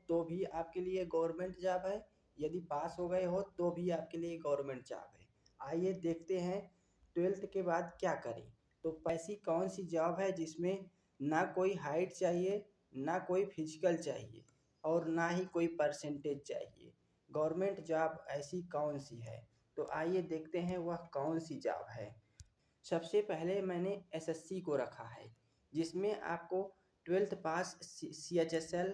तो भी आपके लिए गवर्नमेंट जॉब है, यदि पास हो गए हो तो भी आपके लिए गवर्नमेंट जॉब है। आइए देखते हैं 12th के बाद क्या करें। तो ऐसी कौन सी जॉब है जिसमें ना कोई हाइट चाहिए, ना कोई फिजिकल चाहिए और ना ही कोई परसेंटेज चाहिए। गवर्नमेंट जॉब ऐसी कौन सी है? तो आइए देखते हैं वह कौन सी जॉब है। सबसे पहले मैंने एसएससी को रखा है, जिसमें आपको 12th पास CHSL,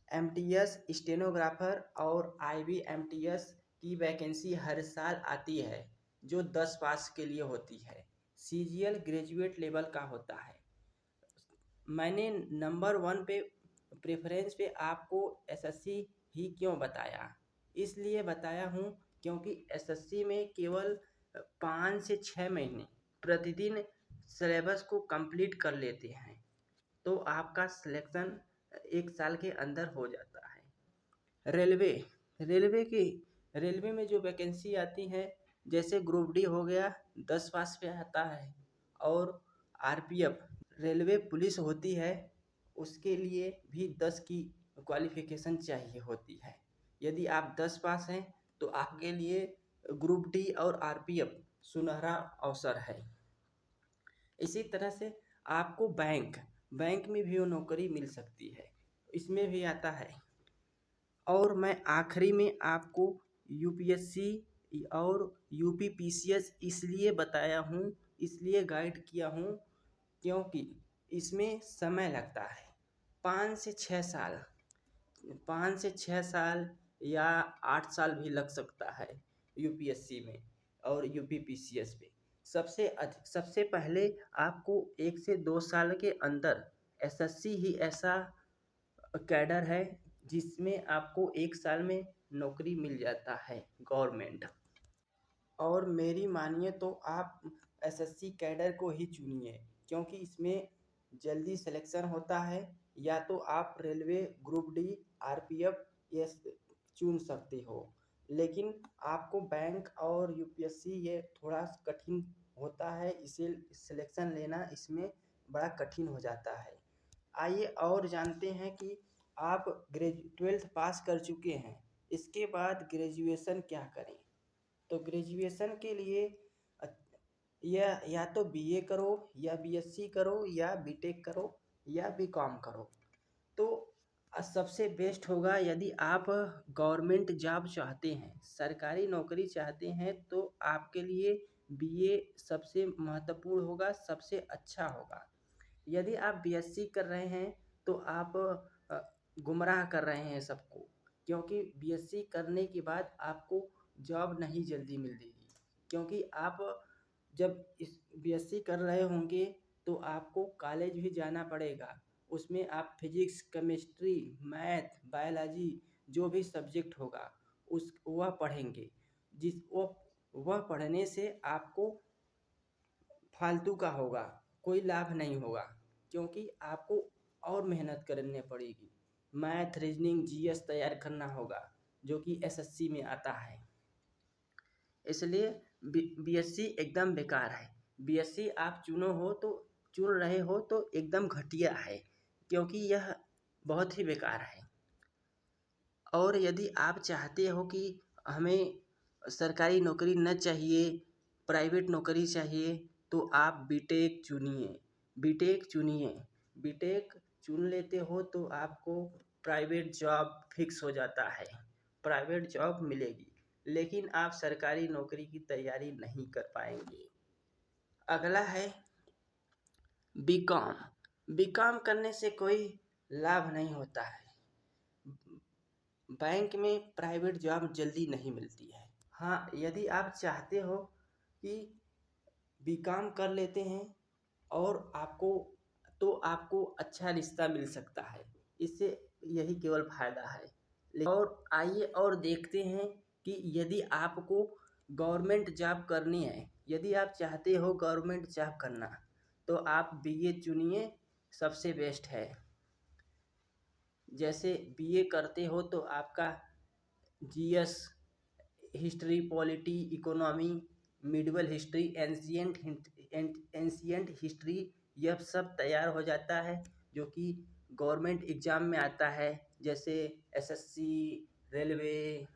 एमटीएस स्टेनोग्राफर और IBMTS की वैकेंसी हर साल आती है, जो 10 पास के लिए होती है। CGL ग्रेजुएट लेवल का होता है। मैंने नंबर 1 पे प्रेफरेंस पे आपको एसएससी ही क्यों बताया? इसलिए बताया हूँ क्योंकि एसएससी में केवल 5 से 6 महीने प्रतिदिन सिलेबस को कंप्लीट कर लेते हैं, तो आपका सिलेक्शन 1 साल के अंदर हो जाता है। रेलवे रेलवे की रेलवे में जो वैकेंसी आती है, जैसे ग्रुप डी हो गया, 10 पास पे आता है। और आरपीएफ रेलवे पुलिस होती है, उसके लिए भी 10 की क्वालिफिकेशन चाहिए होती है। यदि आप 10 पास हैं तो आपके लिए ग्रुप डी और आरपीएफ सुनहरा अवसर है। इसी तरह से आपको बैंक में भी वो नौकरी मिल सकती है, इसमें भी आता है। और मैं आखिरी में आपको यूपीएससी और यूपीपीसीएस इसलिए बताया हूँ, इसलिए गाइड किया हूँ क्योंकि इसमें समय लगता है 5 से 6 साल, 5 से 6 साल या 8 साल भी लग सकता है यूपीएससी में और यूपीपीसीएस में। सबसे पहले आपको 1 से 2 साल के अंदर एसएससी ही ऐसा कैडर है जिसमें आपको 1 साल में नौकरी मिल जाता है गवर्नमेंट। और मेरी मानिए तो आप एसएससी कैडर को ही चुनिए, क्योंकि इसमें जल्दी सिलेक्शन होता है। या तो आप रेलवे ग्रुप डी आरपीएफ ये चुन सकते हो, लेकिन आपको बैंक और यूपीएससी ये थोड़ा कठिन होता है, इसे सिलेक्शन लेना इसमें बड़ा कठिन हो जाता है। आइए और जानते हैं कि आप 12th पास कर चुके हैं, इसके बाद ग्रेजुएशन क्या करें। तो ग्रेजुएशन के लिए या तो बीए करो या बीएससी करो या बीटेक करो या बीकॉम करो। तो सबसे बेस्ट होगा, यदि आप गवर्नमेंट जॉब चाहते हैं, सरकारी नौकरी चाहते हैं, तो आपके लिए बीए सबसे महत्वपूर्ण होगा, सबसे अच्छा होगा। यदि आप बीएससी कर रहे हैं तो आप गुमराह कर रहे हैं सबको, क्योंकि बीएससी करने के बाद आपको जॉब नहीं जल्दी मिलेगी। क्योंकि आप जब इस बीएससी कर रहे होंगे तो आपको कॉलेज भी जाना पड़ेगा, उसमें आप फिजिक्स, केमिस्ट्री, मैथ, बायोलॉजी जो भी सब्जेक्ट होगा उस वह पढ़ेंगे। वह पढ़ने से आपको फालतू का होगा, कोई लाभ नहीं होगा, क्योंकि आपको और मेहनत करनी पड़ेगी। मैथ, रीजनिंग, जीएस तैयार करना होगा, जो कि एसएससी में आता है। इसलिए बीएससी एकदम बेकार है। बीएससी आप चुन रहे हो तो एकदम घटिया है, क्योंकि यह बहुत ही बेकार है। और यदि आप चाहते हो कि हमें सरकारी नौकरी न चाहिए, प्राइवेट नौकरी चाहिए, तो आप बीटेक चुनिए। बीटेक चुन लेते हो तो आपको प्राइवेट जॉब फिक्स हो जाता है, प्राइवेट जॉब मिलेगी, लेकिन आप सरकारी नौकरी की तैयारी नहीं कर पाएंगे। अगला है बीकॉम करने से कोई लाभ नहीं होता है। बैंक में प्राइवेट जॉब जल्दी नहीं मिलती है। हाँ, यदि आप चाहते हो कि बीकॉम कर लेते हैं और आपको अच्छा रिश्ता मिल सकता है, इससे यही केवल फायदा है। और आइए और देखते हैं कि यदि आपको गवर्नमेंट जॉब करनी है, यदि आप चाहते हो गवर्नमेंट जॉब करना, तो आप बीए चुनिए, सबसे बेस्ट है। जैसे बीए करते हो तो आपका GS, history, polity, economy, medieval history, ancient history, यह सब तैयार हो जाता है, जो कि गवर्नमेंट एग्ज़ाम में आता है। जैसे एसएससी, रेलवे,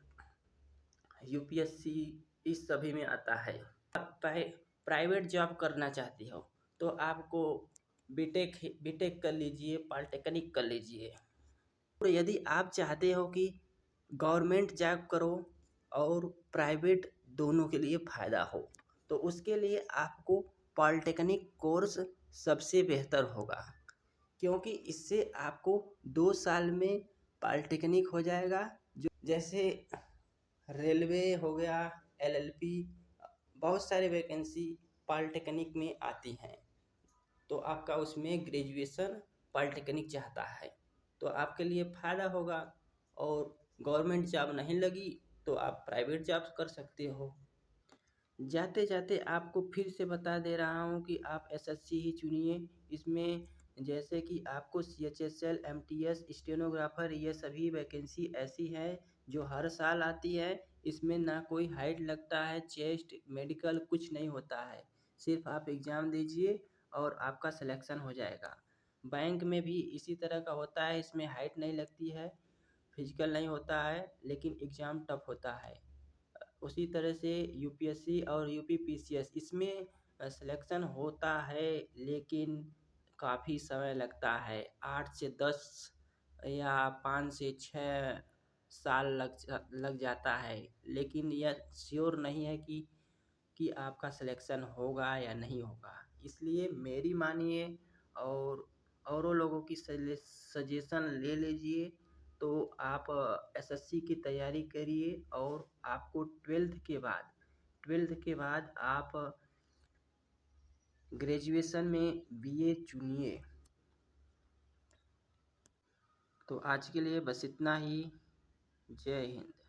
यूपीएससी, इस सभी में आता है। आप प्राइवेट जॉब करना चाहते हो तो आपको बीटेक कर लीजिए, पॉलिटेक्निक कर लीजिए। और यदि आप चाहते हो कि गवर्नमेंट जॉब करो और प्राइवेट दोनों के लिए फ़ायदा हो, तो उसके लिए आपको पॉलिटेक्निक कोर्स सबसे बेहतर होगा, क्योंकि इससे आपको 2 साल में पॉलिटेक्निक हो जाएगा। जो जैसे रेलवे हो गया, एलएलबी, बहुत सारे वैकेंसी पॉलिटेक्निक में आती हैं। तो आपका उसमें ग्रेजुएशन पॉलिटेक्निक चाहता है तो आपके लिए फ़ायदा होगा। और गवर्नमेंट जॉब नहीं लगी तो आप प्राइवेट जॉब कर सकते हो। जाते जाते आपको फिर से बता दे रहा हूँ कि आप एसएससी ही चुनिए। इसमें जैसे कि आपको सीएचएसएल, एमटीएस, स्टेनोग्राफर, ये सभी वैकेंसी ऐसी है जो हर साल आती है। इसमें ना कोई हाइट लगता है, चेस्ट, मेडिकल कुछ नहीं होता है। सिर्फ आप एग्ज़ाम दीजिए और आपका सिलेक्शन हो जाएगा। बैंक में भी इसी तरह का होता है, इसमें हाइट नहीं लगती है, फिजिकल नहीं होता है, लेकिन एग्ज़ाम टफ होता है। उसी तरह से यूपीएससी और यूपीपीसीएस, इसमें सिलेक्शन होता है लेकिन काफ़ी समय लगता है। 8 से 10 या 5 से 6 साल लग जाता है, लेकिन यह श्योर नहीं है कि आपका सिलेक्शन होगा या नहीं होगा। इसलिए मेरी मानिए और औरों लोगों की सजेशन ले लीजिए। तो आप एसएससी की तैयारी करिए और आपको 12th के बाद आप ग्रेजुएशन में बीए चुनिए। तो आज के लिए बस इतना ही। जय हिंद।